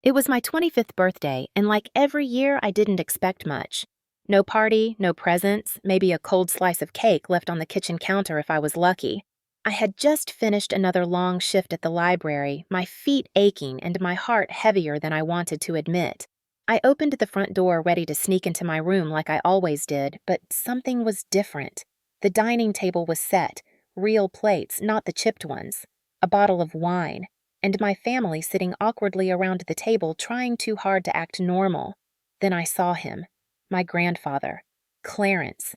It was my 25th birthday, and like every year, I didn't expect much. No party, no presents, maybe a cold slice of cake left on the kitchen counter if I was lucky. I had just finished another long shift at the library, my feet aching and my heart heavier than I wanted to admit. I opened the front door ready to sneak into my room like I always did, but something was different. The dining table was set, real plates, not the chipped ones, a bottle of wine, and my family sitting awkwardly around the table trying too hard to act normal. Then I saw him, my grandfather, Clarence.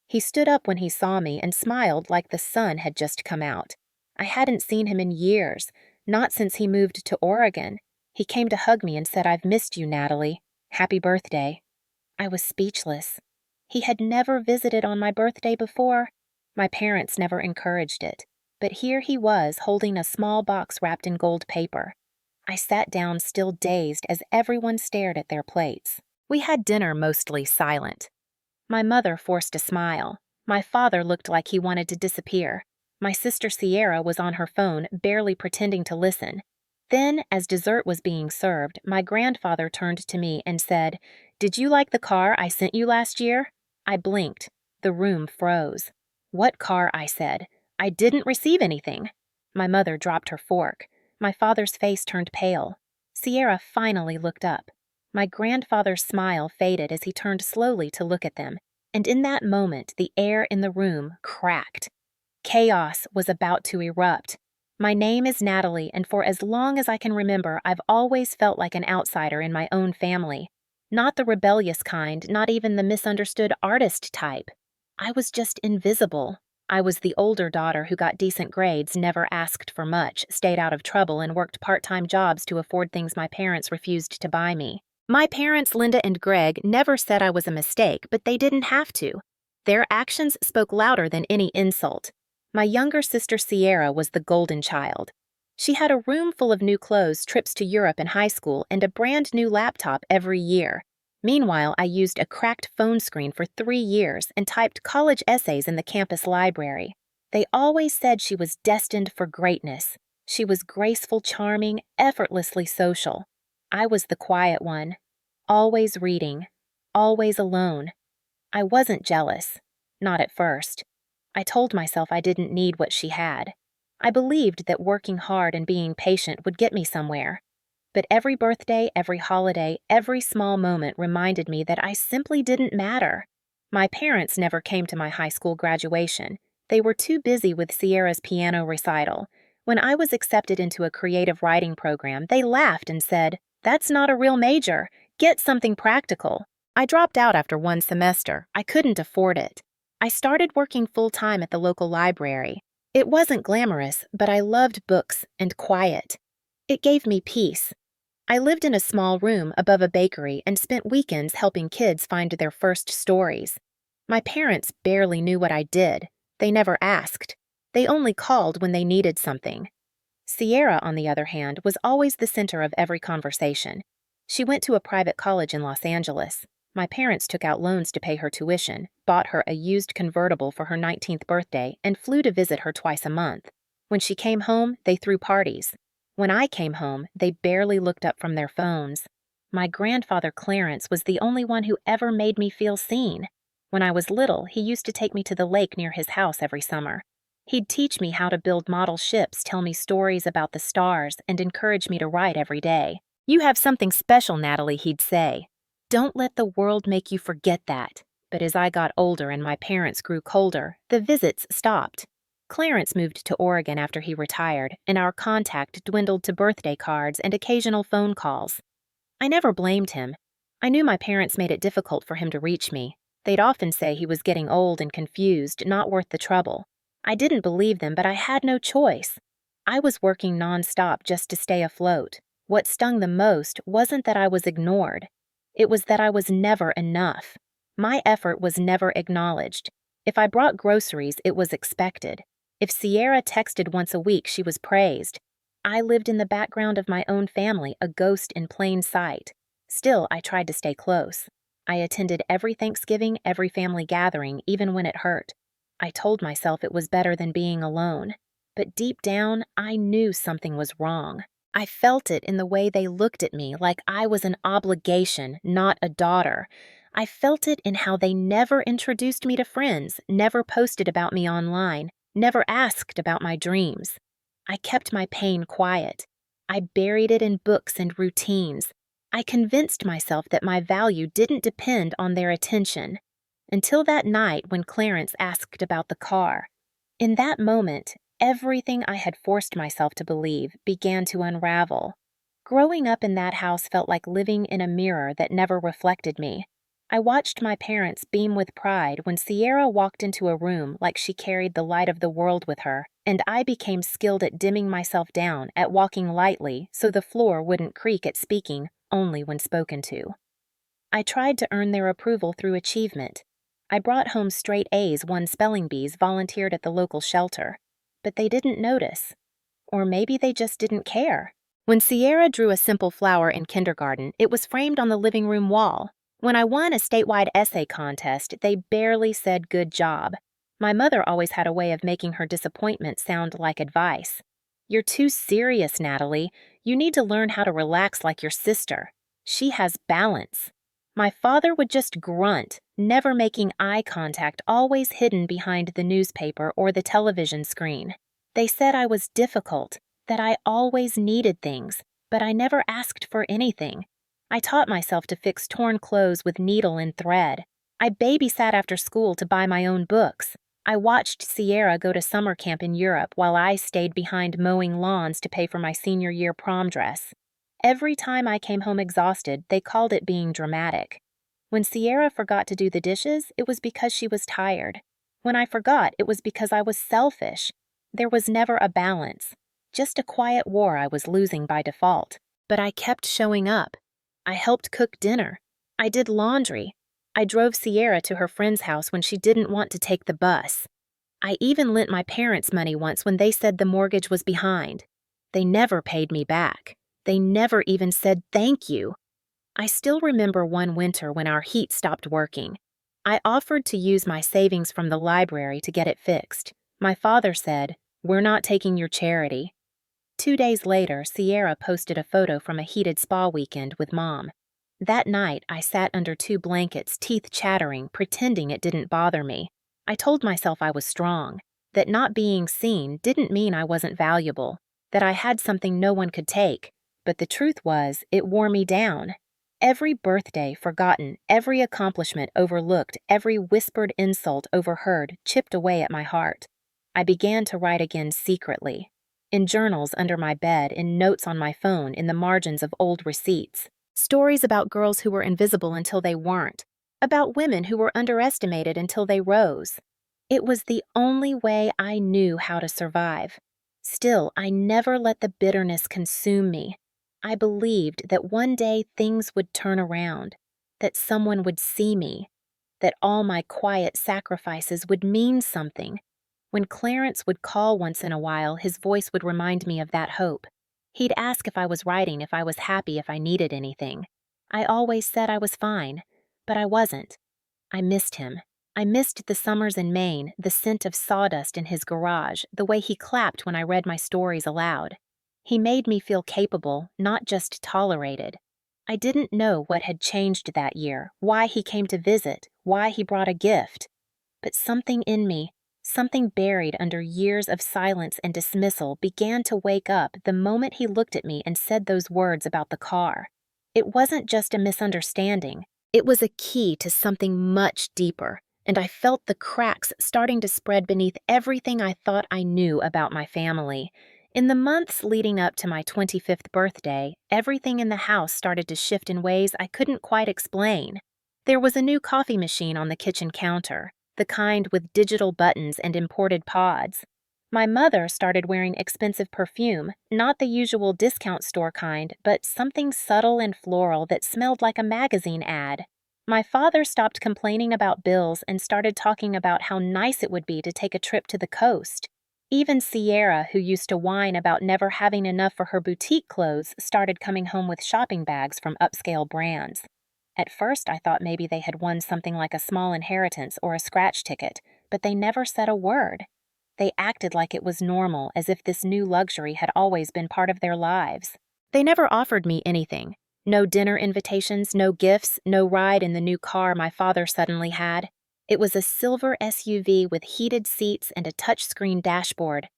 He stood up when he saw me and smiled like the sun had just come out. I hadn't seen him in years, not since he moved to Oregon. He came to hug me and said, "I've missed you, Natalie. Happy birthday." I was speechless. He had never visited on my birthday before. My parents never encouraged it. But here he was holding a small box wrapped in gold paper. I sat down still dazed as everyone stared at their plates. We had dinner mostly silent. My mother forced a smile. My father looked like he wanted to disappear. My sister Sierra was on her phone, barely pretending to listen. Then, as dessert was being served, my grandfather turned to me and said, "Did you like the car I sent you last year?" I blinked. The room froze. "What car?" I said. "I didn't receive anything." My mother dropped her fork. My father's face turned pale. Sierra finally looked up. My grandfather's smile faded as he turned slowly to look at them, and in that moment the air in the room cracked. Chaos was about to erupt. My name is Natalie, and for as long as I can remember, I've always felt like an outsider in my own family. Not the rebellious kind, not even the misunderstood artist type. I was just invisible. I was the older daughter who got decent grades, never asked for much, stayed out of trouble, and worked part-time jobs to afford things my parents refused to buy me. My parents, Linda and Greg, never said I was a mistake, but they didn't have to. Their actions spoke louder than any insult. My younger sister Sierra was the golden child. She had a room full of new clothes, trips to Europe in high school, and a brand new laptop every year. Meanwhile, I used a cracked phone screen for 3 years and typed college essays in the campus library. They always said she was destined for greatness. She was graceful, charming, effortlessly social. I was the quiet one, always reading, always alone. I wasn't jealous, not at first. I told myself I didn't need what she had. I believed that working hard and being patient would get me somewhere. But every birthday, every holiday, every small moment reminded me that I simply didn't matter. My parents never came to my high school graduation. They were too busy with Sierra's piano recital. When I was accepted into a creative writing program, they laughed and said, "That's not a real major. Get something practical." I dropped out after 1 semester. I couldn't afford it. I started working full-time at the local library. It wasn't glamorous, but I loved books and quiet. It gave me peace. I lived in a small room above a bakery and spent weekends helping kids find their first stories. My parents barely knew what I did. They never asked. They only called when they needed something. Sierra, on the other hand, was always the center of every conversation. She went to a private college in Los Angeles. My parents took out loans to pay her tuition, bought her a used convertible for her 19th birthday, and flew to visit her twice a month. When she came home, they threw parties. When I came home, they barely looked up from their phones. My grandfather Clarence was the only one who ever made me feel seen. When I was little, he used to take me to the lake near his house every summer. He'd teach me how to build model ships, tell me stories about the stars, and encourage me to write every day. "You have something special, Natalie," he'd say. "Don't let the world make you forget that." But as I got older and my parents grew colder, the visits stopped. Clarence moved to Oregon after he retired, and our contact dwindled to birthday cards and occasional phone calls. I never blamed him. I knew my parents made it difficult for him to reach me. They'd often say he was getting old and confused, not worth the trouble. I didn't believe them, but I had no choice. I was working nonstop just to stay afloat. What stung the most wasn't that I was ignored. It was that I was never enough. My effort was never acknowledged. If I brought groceries, it was expected. If Sierra texted once a week, she was praised. I lived in the background of my own family, a ghost in plain sight. Still, I tried to stay close. I attended every Thanksgiving, every family gathering, even when it hurt. I told myself it was better than being alone. But deep down, I knew something was wrong. I felt it in the way they looked at me like I was an obligation, not a daughter. I felt it in how they never introduced me to friends, never posted about me online, never asked about my dreams. I kept my pain quiet. I buried it in books and routines. I convinced myself that my value didn't depend on their attention. Until that night when Clarence asked about the car. In that moment, everything I had forced myself to believe began to unravel. Growing up in that house felt like living in a mirror that never reflected me. I watched my parents beam with pride when Sierra walked into a room like she carried the light of the world with her, and I became skilled at dimming myself down, at walking lightly so the floor wouldn't creak at speaking only when spoken to. I tried to earn their approval through achievement. I brought home straight A's, won spelling bees, volunteered at the local shelter. But they didn't notice. Or maybe they just didn't care. When Sierra drew a simple flower in kindergarten, it was framed on the living room wall. When I won a statewide essay contest, they barely said good job. My mother always had a way of making her disappointment sound like advice. You're too serious, Natalie. You need to learn how to relax like your sister. She has balance. My father would just grunt, never making eye contact, always hidden behind the newspaper or the television screen. They said I was difficult, that I always needed things, but I never asked for anything. I taught myself to fix torn clothes with needle and thread. I babysat after school to buy my own books. I watched Sierra go to summer camp in Europe while I stayed behind mowing lawns to pay for my senior year prom dress. Every time I came home exhausted, they called it being dramatic. When Sierra forgot to do the dishes, it was because she was tired. When I forgot, it was because I was selfish. There was never a balance, just a quiet war I was losing by default. But I kept showing up. I helped cook dinner. I did laundry. I drove Sierra to her friend's house when she didn't want to take the bus. I even lent my parents money once when they said the mortgage was behind. They never paid me back. They never even said thank you. I still remember one winter when our heat stopped working. I offered to use my savings from the library to get it fixed. My father said, "We're not taking your charity." 2 days later, Sierra posted a photo from a heated spa weekend with Mom. That night, I sat under 2 blankets, teeth chattering, pretending it didn't bother me. I told myself I was strong, that not being seen didn't mean I wasn't valuable, that I had something no one could take. But the truth was, it wore me down. Every birthday forgotten, every accomplishment overlooked, every whispered insult overheard chipped away at my heart. I began to write again secretly. In journals under my bed, in notes on my phone, in the margins of old receipts. Stories about girls who were invisible until they weren't. About women who were underestimated until they rose. It was the only way I knew how to survive. Still, I never let the bitterness consume me. I believed that one day things would turn around, that someone would see me, that all my quiet sacrifices would mean something. When Clarence would call once in a while, his voice would remind me of that hope. He'd ask if I was writing, if I was happy, if I needed anything. I always said I was fine, but I wasn't. I missed him. I missed the summers in Maine, the scent of sawdust in his garage, the way he clapped when I read my stories aloud. He made me feel capable, not just tolerated. I didn't know what had changed that year, why he came to visit, why he brought a gift. But something in me, something buried under years of silence and dismissal, began to wake up the moment he looked at me and said those words about the car. It wasn't just a misunderstanding. It was a key to something much deeper, and I felt the cracks starting to spread beneath everything I thought I knew about my family. In the months leading up to my 25th birthday, everything in the house started to shift in ways I couldn't quite explain. There was a new coffee machine on the kitchen counter, the kind with digital buttons and imported pods. My mother started wearing expensive perfume, not the usual discount store kind, but something subtle and floral that smelled like a magazine ad. My father stopped complaining about bills and started talking about how nice it would be to take a trip to the coast. Even Sierra, who used to whine about never having enough for her boutique clothes, started coming home with shopping bags from upscale brands. At first, I thought maybe they had won something like a small inheritance or a scratch ticket, but they never said a word. They acted like it was normal, as if this new luxury had always been part of their lives. They never offered me anything. No dinner invitations, no gifts, no ride in the new car my father suddenly had. It was a silver SUV with heated seats and a touchscreen dashboard.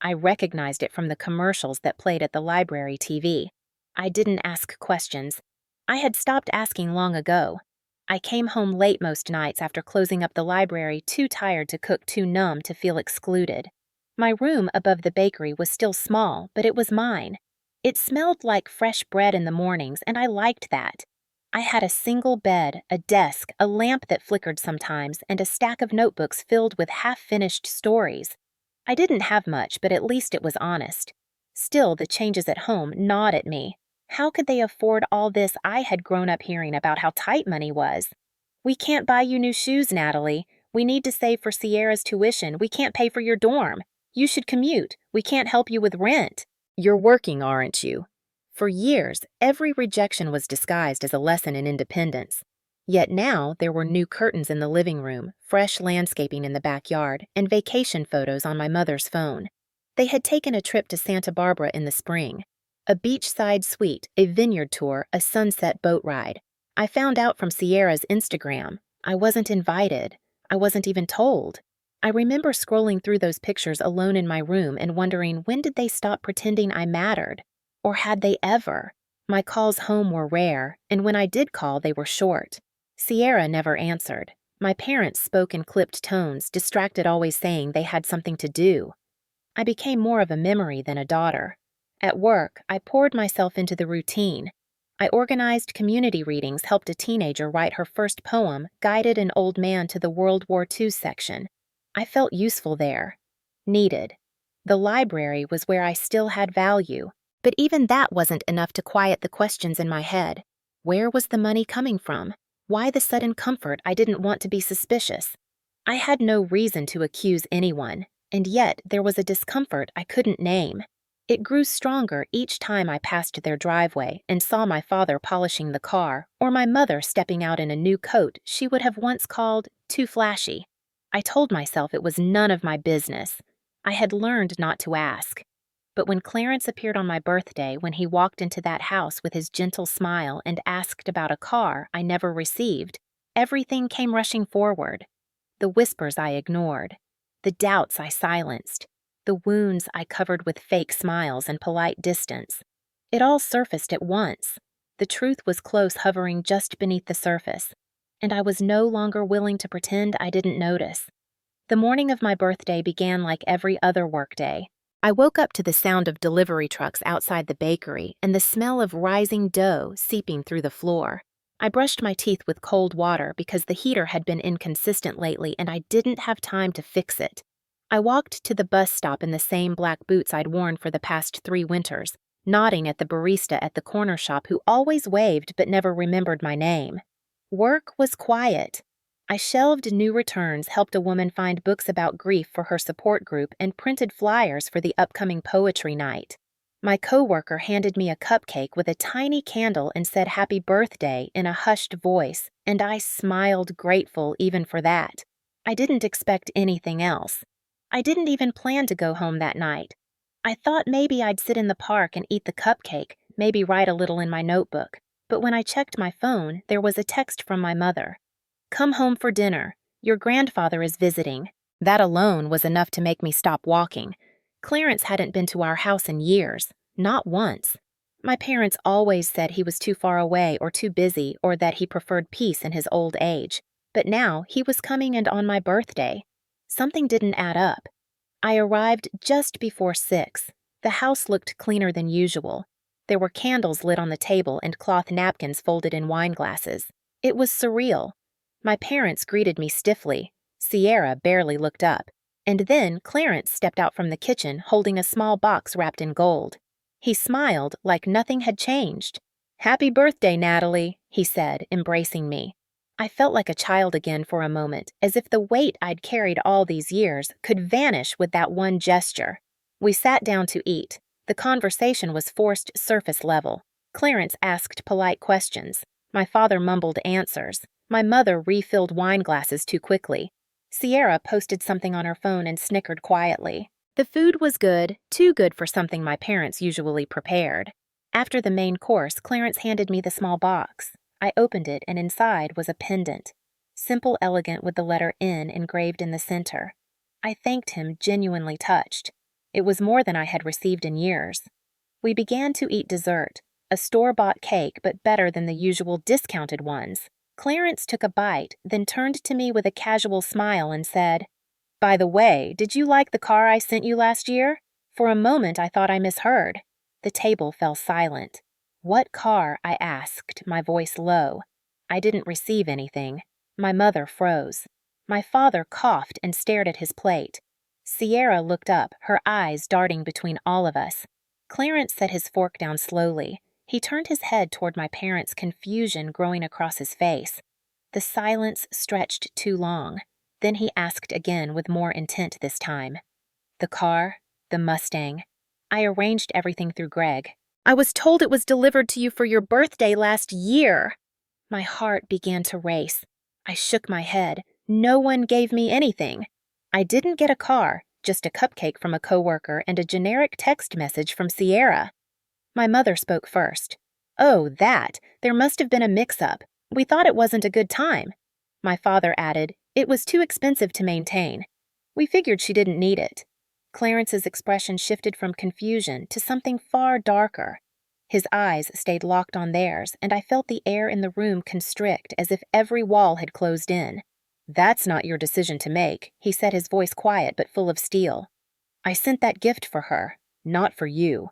I recognized it from the commercials that played at the library TV. I didn't ask questions. I had stopped asking long ago. I came home late most nights after closing up the library, too tired to cook, too numb to feel excluded. My room above the bakery was still small, but it was mine. It smelled like fresh bread in the mornings, and I liked that. I had a single bed, a desk, a lamp that flickered sometimes, and a stack of notebooks filled with half-finished stories. I didn't have much, but at least it was honest. Still, the changes at home gnawed at me. How could they afford all this? I had grown up hearing about how tight money was. "We can't buy you new shoes, Natalie. We need to save for Sierra's tuition. We can't pay for your dorm. You should commute. We can't help you with rent. You're working, aren't you?" For years, every rejection was disguised as a lesson in independence. Yet now there were new curtains in the living room, fresh landscaping in the backyard, and vacation photos on my mother's phone. They had taken a trip to Santa Barbara in the spring. A beachside suite, a vineyard tour, a sunset boat ride. I found out from Sierra's Instagram. I wasn't invited. I wasn't even told. I remember scrolling through those pictures alone in my room and wondering, when did they stop pretending I mattered? Or had they ever? My calls home were rare, and when I did call, they were short. Sierra never answered. My parents spoke in clipped tones, distracted, always saying they had something to do. I became more of a memory than a daughter. At work, I poured myself into the routine. I organized community readings, helped a teenager write her first poem, guided an old man to the World War II section. I felt useful there. Needed. The library was where I still had value. But even that wasn't enough to quiet the questions in my head. Where was the money coming from? Why the sudden comfort? I didn't want to be suspicious. I had no reason to accuse anyone, and yet there was a discomfort I couldn't name. It grew stronger each time I passed their driveway and saw my father polishing the car, or my mother stepping out in a new coat she would have once called too flashy. I told myself it was none of my business. I had learned not to ask. But when Clarence appeared on my birthday, when he walked into that house with his gentle smile and asked about a car I never received, everything came rushing forward. The whispers I ignored, the doubts I silenced, the wounds I covered with fake smiles and polite distance. It all surfaced at once. The truth was close, hovering just beneath the surface, and I was no longer willing to pretend I didn't notice. The morning of my birthday began like every other workday. I woke up to the sound of delivery trucks outside the bakery and the smell of rising dough seeping through the floor. I brushed my teeth with cold water because the heater had been inconsistent lately and I didn't have time to fix it. I walked to the bus stop in the same black boots I'd worn for the past 3 winters, nodding at the barista at the corner shop who always waved but never remembered my name. Work was quiet. I shelved new returns, helped a woman find books about grief for her support group, and printed flyers for the upcoming poetry night. My coworker handed me a cupcake with a tiny candle and said happy birthday in a hushed voice, and I smiled, grateful even for that. I didn't expect anything else. I didn't even plan to go home that night. I thought maybe I'd sit in the park and eat the cupcake, maybe write a little in my notebook. But when I checked my phone, there was a text from my mother. "Come home for dinner. Your grandfather is visiting." That alone was enough to make me stop walking. Clarence hadn't been to our house in years, not once. My parents always said he was too far away or too busy or that he preferred peace in his old age. But now he was coming and on my birthday. Something didn't add up. I arrived just before 6. The house looked cleaner than usual. There were candles lit on the table and cloth napkins folded in wine glasses. It was surreal. My parents greeted me stiffly. Sierra barely looked up. And then Clarence stepped out from the kitchen holding a small box wrapped in gold. He smiled like nothing had changed. "Happy birthday, Natalie," he said, embracing me. I felt like a child again for a moment, as if the weight I'd carried all these years could vanish with that one gesture. We sat down to eat. The conversation was forced surface level. Clarence asked polite questions. My father mumbled answers. My mother refilled wine glasses too quickly. Sierra posted something on her phone and snickered quietly. The food was good, too good for something my parents usually prepared. After the main course, Clarence handed me the small box. I opened it, and inside was a pendant. Simple, elegant, with the letter N engraved in the center. I thanked him, genuinely touched. It was more than I had received in years. We began to eat dessert, a store-bought cake, but better than the usual discounted ones. Clarence took a bite, then turned to me with a casual smile and said, "By the way, did you like the car I sent you last year?" For a moment I thought I misheard. The table fell silent. "What car?" I asked, my voice low. I didn't receive anything. My mother froze. My father coughed and stared at his plate. Sierra looked up, her eyes darting between all of us. Clarence set his fork down slowly. He turned his head toward my parents', confusion growing across his face. The silence stretched too long. Then he asked again, with more intent this time. "The car? The Mustang?" I arranged everything through Greg. "I was told it was delivered to you for your birthday last year." My heart began to race. I shook my head. No one gave me anything. I didn't get a car, just a cupcake from a coworker and a generic text message from Sierra. My mother spoke first. "Oh, that! There must have been a mix-up. We thought it wasn't a good time." My father added, "It was too expensive to maintain. We figured she didn't need it." Clarence's expression shifted from confusion to something far darker. His eyes stayed locked on theirs, and I felt the air in the room constrict as if every wall had closed in. "That's not your decision to make," he said, his voice quiet but full of steel. "I sent that gift for her, not for you."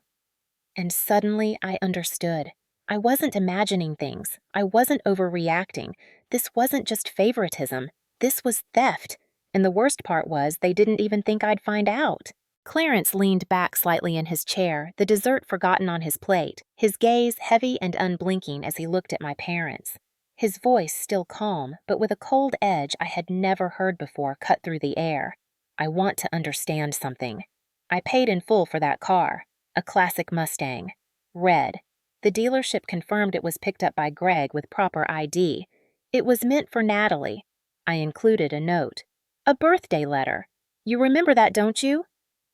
And suddenly I understood. I wasn't imagining things. I wasn't overreacting. This wasn't just favoritism. This was theft. And the worst part was they didn't even think I'd find out. Clarence leaned back slightly in his chair, the dessert forgotten on his plate, his gaze heavy and unblinking as he looked at my parents. His voice still calm, but with a cold edge I had never heard before cut through the air. "I want to understand something. I paid in full for that car. A classic Mustang. Red. The dealership confirmed it was picked up by Greg with proper ID. It was meant for Natalie. I included a note. A birthday letter. You remember that, don't you?"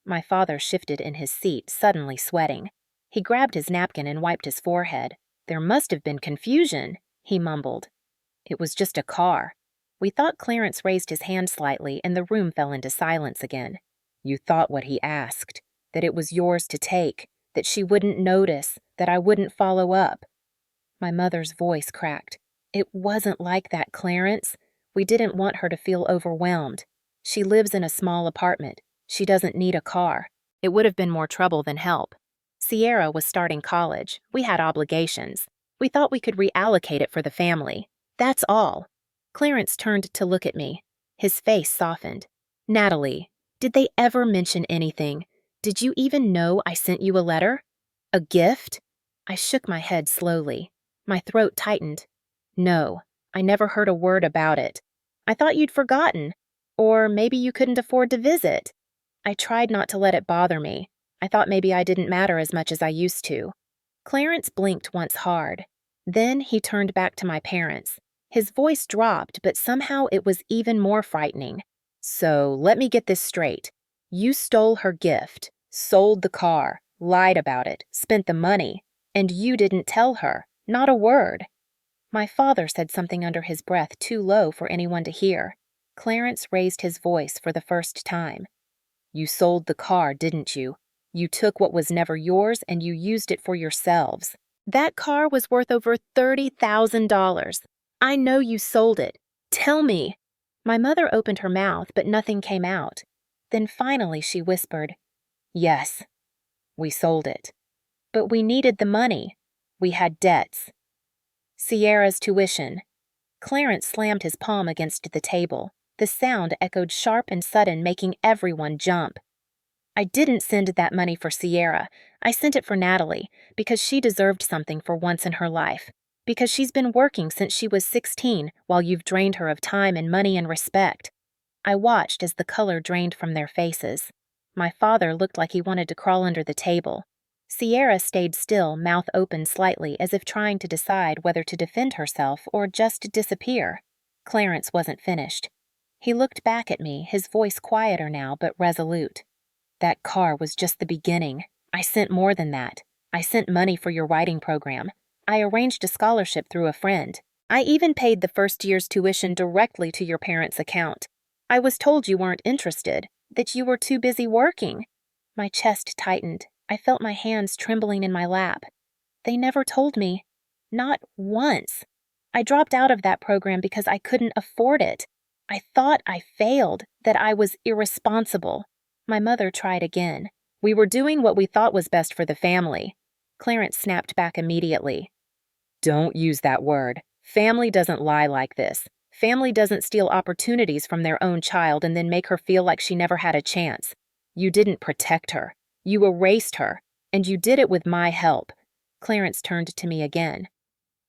My father shifted in his seat, suddenly sweating. He grabbed his napkin and wiped his forehead. "There must have been confusion," he mumbled. "It was just a car." We thought Clarence raised his hand slightly, and the room fell into silence again. "You thought what he asked, that it was yours to take, that she wouldn't notice, that I wouldn't follow up." My mother's voice cracked. "It wasn't like that, Clarence. We didn't want her to feel overwhelmed. She lives in a small apartment. She doesn't need a car. It would have been more trouble than help. Sierra was starting college. We had obligations. We thought we could reallocate it for the family. That's all." Clarence turned to look at me. His face softened. "Natalie, did they ever mention anything? Did you even know I sent you a letter? A gift?" I shook my head slowly. My throat tightened. "No, I never heard a word about it. I thought you'd forgotten. Or maybe you couldn't afford to visit." I tried not to let it bother me. I thought maybe I didn't matter as much as I used to. Clarence blinked once hard. Then he turned back to my parents. His voice dropped, but somehow it was even more frightening. "So, let me get this straight. You stole her gift, sold the car, lied about it, spent the money, and you didn't tell her, not a word." My father said something under his breath too low for anyone to hear. Clarence raised his voice for the first time. "You sold the car, didn't you? You took what was never yours and you used it for yourselves. That car was worth over $30,000. I know you sold it. Tell me." My mother opened her mouth, but nothing came out. Then finally she whispered, "Yes, we sold it. But we needed the money. We had debts. Sierra's tuition." Clarence slammed his palm against the table. The sound echoed sharp and sudden, making everyone jump. "I didn't send that money for Sierra. I sent it for Natalie, because she deserved something for once in her life. Because she's been working since she was 16, while you've drained her of time and money and respect." I watched as the color drained from their faces. My father looked like he wanted to crawl under the table. Sierra stayed still, mouth open slightly, as if trying to decide whether to defend herself or just disappear. Clarence wasn't finished. He looked back at me, his voice quieter now but resolute. "That car was just the beginning. I sent more than that. I sent money for your writing program. I arranged a scholarship through a friend. I even paid the first year's tuition directly to your parents' account. I was told you weren't interested, that you were too busy working. My chest tightened. I felt my hands trembling in my lap. They never told me. Not once. I dropped out of that program because I couldn't afford it. I thought I failed, that I was irresponsible. My mother tried again. We were doing what we thought was best for the family. Clarence snapped back immediately. Don't use that word. Family doesn't lie like this. Family doesn't steal opportunities from their own child and then make her feel like she never had a chance. You didn't protect her. You erased her. And you did it with my help. Clarence turned to me again.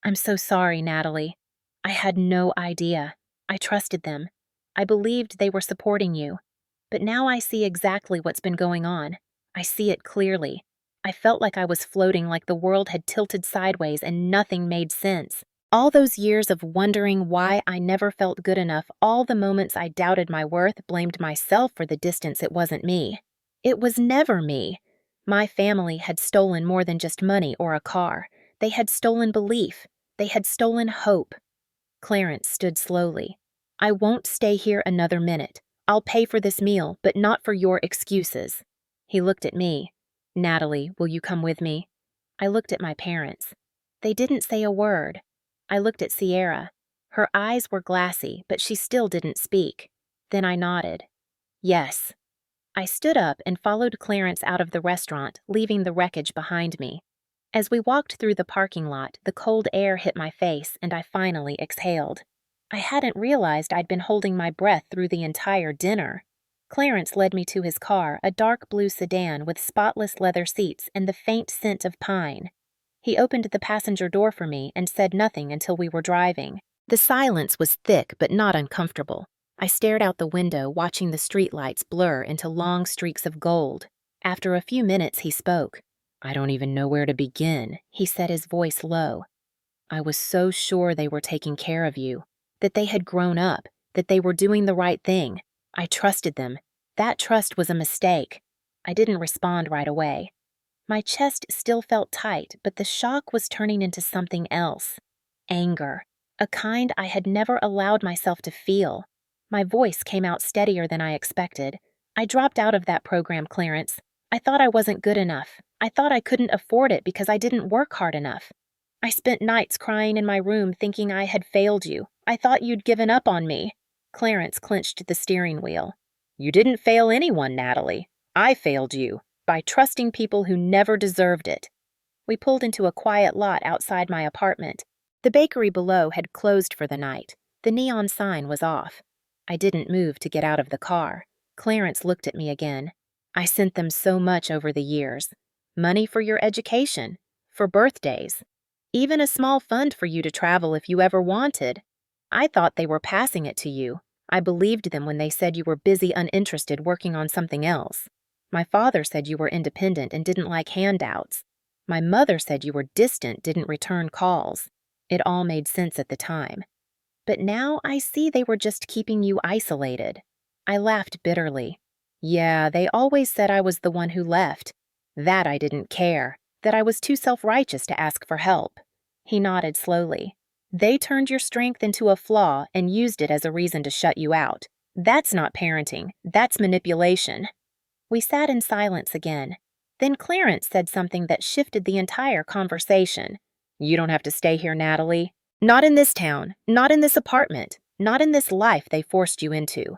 I'm so sorry, Natalie. I had no idea. I trusted them. I believed they were supporting you. But now I see exactly what's been going on. I see it clearly. I felt like I was floating, like the world had tilted sideways and nothing made sense. All those years of wondering why I never felt good enough, all the moments I doubted my worth, blamed myself for the distance, it wasn't me. It was never me. My family had stolen more than just money or a car. They had stolen belief. They had stolen hope. Clarence stood slowly. I won't stay here another minute. I'll pay for this meal, but not for your excuses. He looked at me. Natalie, will you come with me? I looked at my parents. They didn't say a word. I looked at Sierra. Her eyes were glassy, but she still didn't speak. Then I nodded. Yes. I stood up and followed Clarence out of the restaurant, leaving the wreckage behind me. As we walked through the parking lot, the cold air hit my face and I finally exhaled. I hadn't realized I'd been holding my breath through the entire dinner. Clarence led me to his car, a dark blue sedan with spotless leather seats and the faint scent of pine. He opened the passenger door for me and said nothing until we were driving. The silence was thick but not uncomfortable. I stared out the window, watching the streetlights blur into long streaks of gold. After a few minutes, he spoke. I don't even know where to begin, he said, his voice low. I was so sure they were taking care of you, that they had grown up, that they were doing the right thing. I trusted them. That trust was a mistake. I didn't respond right away. My chest still felt tight, but the shock was turning into something else. Anger. A kind I had never allowed myself to feel. My voice came out steadier than I expected. I dropped out of that program, Clarence. I thought I wasn't good enough. I thought I couldn't afford it because I didn't work hard enough. I spent nights crying in my room thinking I had failed you. I thought you'd given up on me. Clarence clenched the steering wheel. You didn't fail anyone, Natalie. I failed you by trusting people who never deserved it. We pulled into a quiet lot outside my apartment. The bakery below had closed for the night. The neon sign was off. I didn't move to get out of the car. Clarence looked at me again. I sent them so much over the years. Money for your education, for birthdays, even a small fund for you to travel if you ever wanted. I thought they were passing it to you. I believed them when they said you were busy, uninterested, working on something else. My father said you were independent and didn't like handouts. My mother said you were distant, didn't return calls. It all made sense at the time. But now I see they were just keeping you isolated. I laughed bitterly. Yeah, they always said I was the one who left. That I didn't care, that I was too self-righteous to ask for help. He nodded slowly. They turned your strength into a flaw and used it as a reason to shut you out. That's not parenting, that's manipulation. We sat in silence again. Then Clarence said something that shifted the entire conversation. You don't have to stay here, Natalie. Not in this town, not in this apartment, not in this life they forced you into.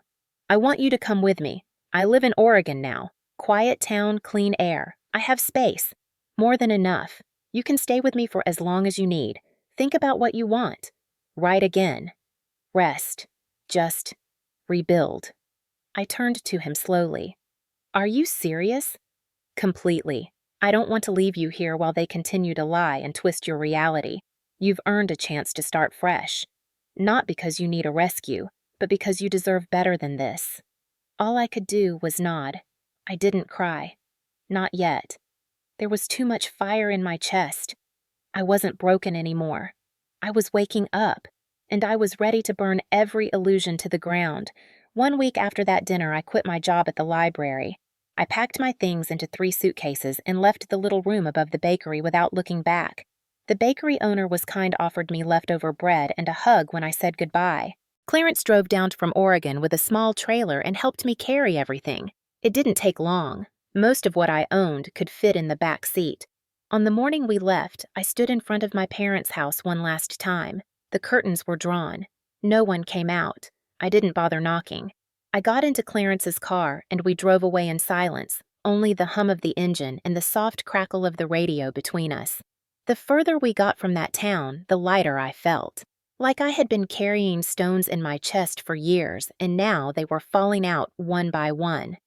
I want you to come with me. I live in Oregon now. Quiet town, clean air. I have space. More than enough. You can stay with me for as long as you need. Think about what you want. Write again. Rest. Just rebuild. I turned to him slowly. Are you serious? Completely. I don't want to leave you here while they continue to lie and twist your reality. You've earned a chance to start fresh. Not because you need a rescue, but because you deserve better than this. All I could do was nod. I didn't cry. Not yet. There was too much fire in my chest. I wasn't broken anymore. I was waking up, and I was ready to burn every illusion to the ground. 1 week after that dinner, I quit my job at the library. I packed my things into 3 suitcases and left the little room above the bakery without looking back. The bakery owner was kind, offered me leftover bread and a hug when I said goodbye. Clarence drove down from Oregon with a small trailer and helped me carry everything. It didn't take long. Most of what I owned could fit in the back seat. On the morning we left, I stood in front of my parents' house one last time. The curtains were drawn. No one came out. I didn't bother knocking. I got into Clarence's car and we drove away in silence, only the hum of the engine and the soft crackle of the radio between us. The further we got from that town, the lighter I felt. Like I had been carrying stones in my chest for years, and now they were falling out one by one.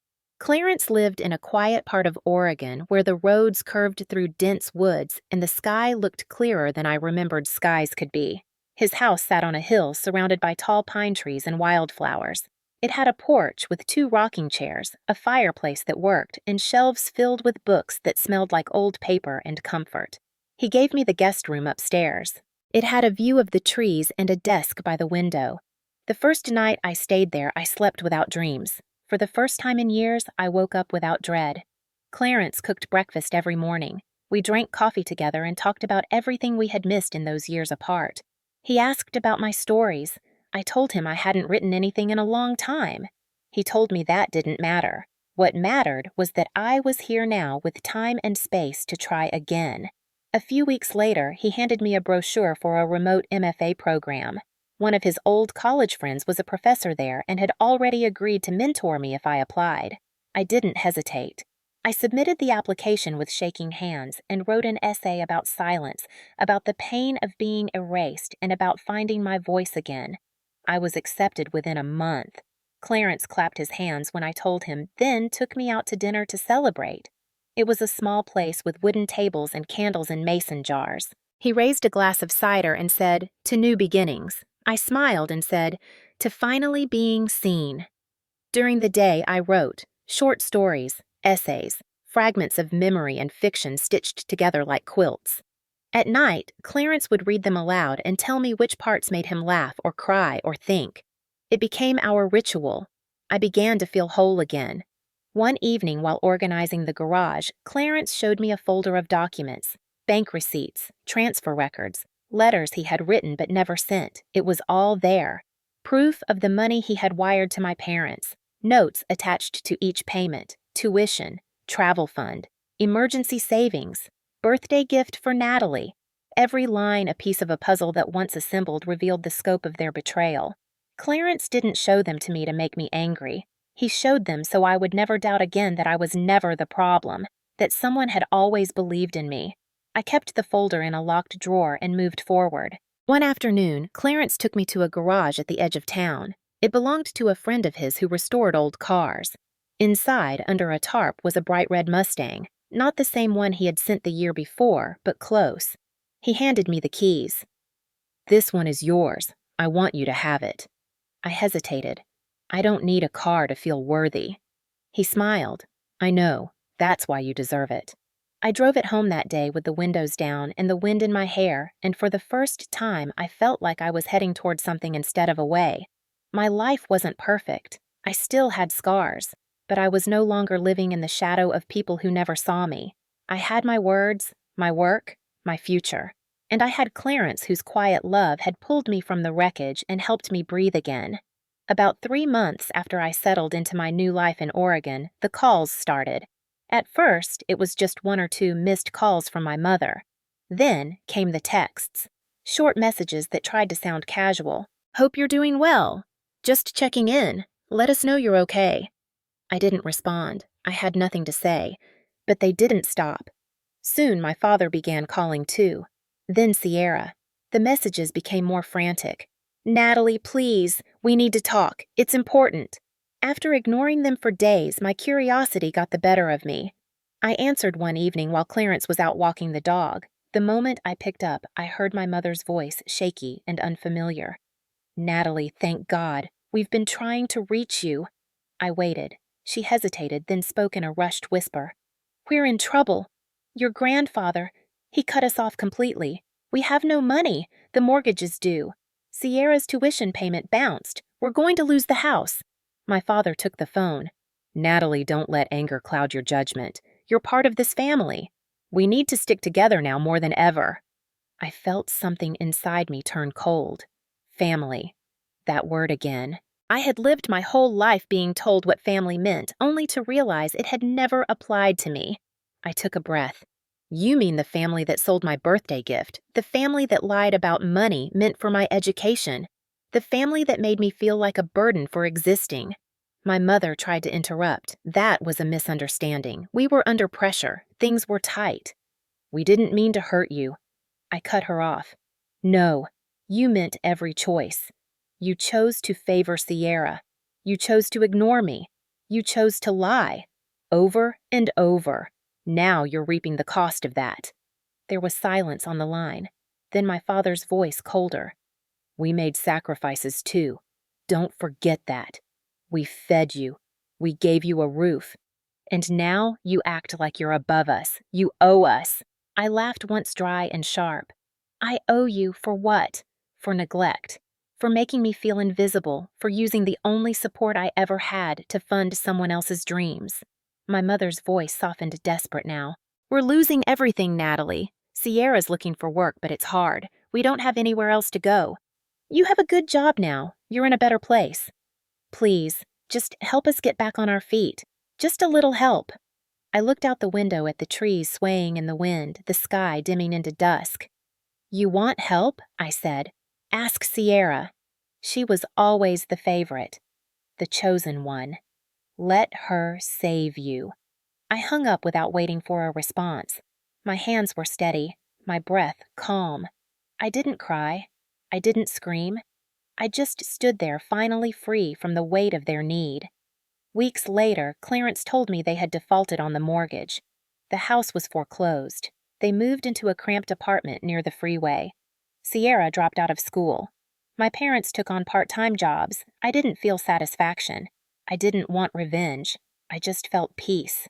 Clarence lived in a quiet part of Oregon where the roads curved through dense woods and the sky looked clearer than I remembered skies could be. His house sat on a hill surrounded by tall pine trees and wildflowers. It had a porch with 2 rocking chairs, a fireplace that worked, and shelves filled with books that smelled like old paper and comfort. He gave me the guest room upstairs. It had a view of the trees and a desk by the window. The first night I stayed there, I slept without dreams. For the first time in years, I woke up without dread. Clarence cooked breakfast every morning. We drank coffee together and talked about everything we had missed in those years apart. He asked about my stories. I told him I hadn't written anything in a long time. He told me that didn't matter. What mattered was that I was here now with time and space to try again. A few weeks later, he handed me a brochure for a remote MFA program. One of his old college friends was a professor there and had already agreed to mentor me if I applied. I didn't hesitate. I submitted the application with shaking hands and wrote an essay about silence, about the pain of being erased, and about finding my voice again. I was accepted within a month. Clarence clapped his hands when I told him, then took me out to dinner to celebrate. It was a small place with wooden tables and candles in mason jars. He raised a glass of cider and said, "To new beginnings." I smiled and said, "To finally being seen." During the day, I wrote short stories, essays, fragments of memory and fiction stitched together like quilts. At night, Clarence would read them aloud and tell me which parts made him laugh or cry or think. It became our ritual. I began to feel whole again. One evening while organizing the garage, Clarence showed me a folder of documents, bank receipts, transfer records, letters he had written but never sent. It was all there. Proof of the money he had wired to my parents, notes attached to each payment, tuition, travel fund, emergency savings, birthday gift for Natalie. Every line a piece of a puzzle that once assembled revealed the scope of their betrayal. Clarence didn't show them to me to make me angry. He showed them so I would never doubt again that I was never the problem, that someone had always believed in me. I kept the folder in a locked drawer and moved forward. One afternoon, Clarence took me to a garage at the edge of town. It belonged to a friend of his who restored old cars. Inside, under a tarp, was a bright red Mustang, not the same one he had sent the year before, but close. He handed me the keys. "This one is yours. I want you to have it." I hesitated. "I don't need a car to feel worthy." He smiled. "I know. That's why you deserve it." I drove it home that day with the windows down and the wind in my hair, and for the first time I felt like I was heading toward something instead of away. My life wasn't perfect. I still had scars, but I was no longer living in the shadow of people who never saw me. I had my words, my work, my future. And I had Clarence, whose quiet love had pulled me from the wreckage and helped me breathe again. About 3 months after I settled into my new life in Oregon, the calls started. At first, it was just 1 or 2 missed calls from my mother. Then came the texts. Short messages that tried to sound casual. "Hope you're doing well. Just checking in. Let us know you're okay." I didn't respond. I had nothing to say. But they didn't stop. Soon my father began calling too. Then Sierra. The messages became more frantic. "Natalie, please. We need to talk. It's important." After ignoring them for days, my curiosity got the better of me. I answered one evening while Clarence was out walking the dog. The moment I picked up, I heard my mother's voice, shaky and unfamiliar. "Natalie, thank God. We've been trying to reach you." I waited. She hesitated, then spoke in a rushed whisper. "We're in trouble. Your grandfather, he cut us off completely. We have no money. The mortgage is due. Sierra's tuition payment bounced. We're going to lose the house." My father took the phone. Natalie, don't let anger cloud your judgment. You're part of this family. We need to stick together now more than ever. I felt something inside me turn cold. Family. That word again. I had lived my whole life being told what family meant, only to realize it had never applied to me. I took a breath. You mean the family that sold my birthday gift, the family that lied about money meant for my education, the family that made me feel like a burden for existing. My mother tried to interrupt. That was a misunderstanding. We were under pressure. Things were tight. We didn't mean to hurt you. I cut her off. No, you meant every choice. You chose to favor Sierra. You chose to ignore me. You chose to lie. Over and over. Now you're reaping the cost of that. There was silence on the line. Then my father's voice colder. We made sacrifices too. Don't forget that. We fed you. We gave you a roof. And now you act like you're above us. You owe us. I laughed once dry and sharp. I owe you for what? For neglect. For making me feel invisible. For using the only support I ever had to fund someone else's dreams. My mother's voice softened desperate now. We're losing everything, Natalie. Sierra's looking for work, but it's hard. We don't have anywhere else to go. You have a good job now. You're in a better place. Please, just help us get back on our feet. Just a little help. I looked out the window at the trees swaying in the wind, the sky dimming into dusk. You want help? I said. Ask Sierra. She was always the favorite, the chosen one. Let her save you. I hung up without waiting for a response. My hands were steady, my breath calm. I didn't cry. I didn't scream. I just stood there finally free from the weight of their need. Weeks later, Clarence told me they had defaulted on the mortgage. The house was foreclosed. They moved into a cramped apartment near the freeway. Sierra dropped out of school. My parents took on part-time jobs. I didn't feel satisfaction. I didn't want revenge. I just felt peace.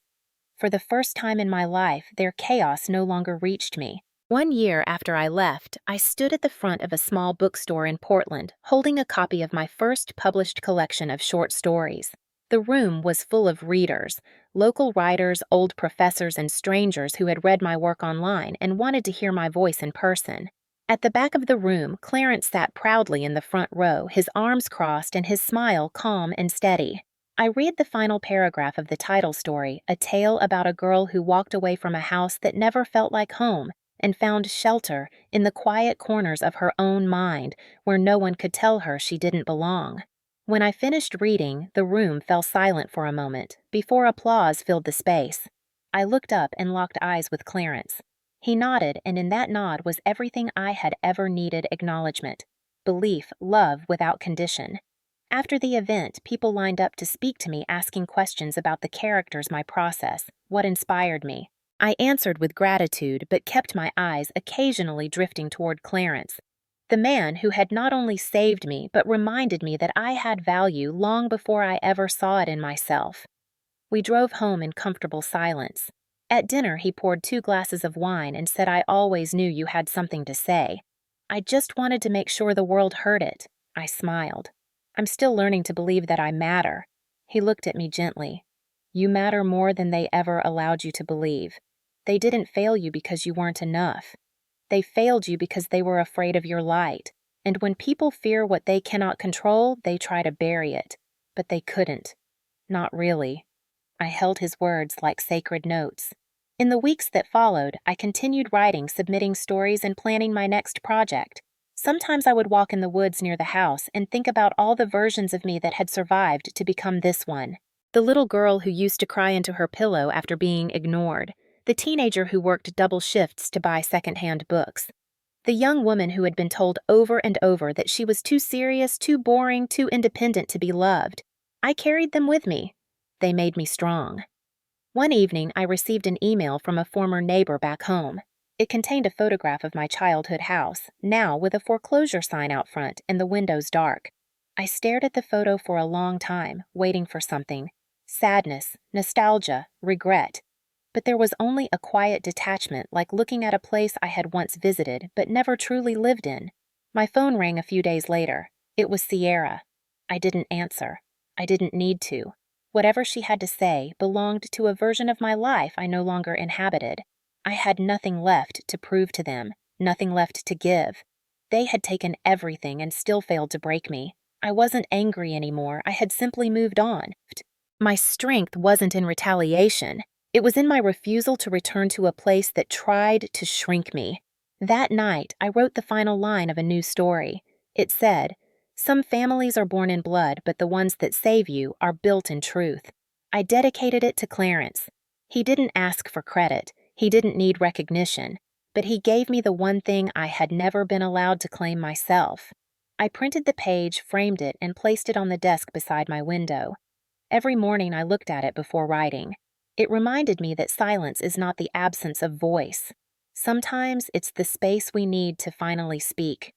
For the first time in my life, their chaos no longer reached me. 1 year after I left, I stood at the front of a small bookstore in Portland, holding a copy of my first published collection of short stories. The room was full of readers, local writers, old professors, and strangers who had read my work online and wanted to hear my voice in person. At the back of the room, Clarence sat proudly in the front row, his arms crossed and his smile calm and steady. I read the final paragraph of the title story, a tale about a girl who walked away from a house that never felt like home and found shelter in the quiet corners of her own mind where no one could tell her she didn't belong. When I finished reading, the room fell silent for a moment before applause filled the space. I looked up and locked eyes with Clarence. He nodded, and in that nod was everything I had ever needed: acknowledgement, belief, love without condition. After the event, people lined up to speak to me, asking questions about the characters, my process, what inspired me. I answered with gratitude, but kept my eyes occasionally drifting toward Clarence, the man who had not only saved me, but reminded me that I had value long before I ever saw it in myself. We drove home in comfortable silence. At dinner, he poured 2 glasses of wine and said I always knew you had something to say. I just wanted to make sure the world heard it. I smiled. I'm still learning to believe that I matter. He looked at me gently. You matter more than they ever allowed you to believe. They didn't fail you because you weren't enough. They failed you because they were afraid of your light. And when people fear what they cannot control, they try to bury it. But they couldn't. Not really. I held his words like sacred notes. In the weeks that followed, I continued writing, submitting stories, and planning my next project. Sometimes I would walk in the woods near the house and think about all the versions of me that had survived to become this one. The little girl who used to cry into her pillow after being ignored. The teenager who worked double shifts to buy secondhand books. The young woman who had been told over and over that she was too serious, too boring, too independent to be loved. I carried them with me. They made me strong. One evening, I received an email from a former neighbor back home. It contained a photograph of my childhood house, now with a foreclosure sign out front and the windows dark. I stared at the photo for a long time, waiting for something. Sadness, nostalgia, regret. But there was only a quiet detachment, like looking at a place I had once visited but never truly lived in. My phone rang a few days later. It was Sierra. I didn't answer. I didn't need to. Whatever she had to say belonged to a version of my life I no longer inhabited. I had nothing left to prove to them, nothing left to give. They had taken everything and still failed to break me. I wasn't angry anymore. I had simply moved on. My strength wasn't in retaliation. It was in my refusal to return to a place that tried to shrink me. That night, I wrote the final line of a new story. It said, "Some families are born in blood, but the ones that save you are built in truth." I dedicated it to Clarence. He didn't ask for credit. He didn't need recognition. But he gave me the one thing I had never been allowed to claim myself. I printed the page, framed it, and placed it on the desk beside my window. Every morning I looked at it before writing. It reminded me that silence is not the absence of voice. Sometimes it's the space we need to finally speak.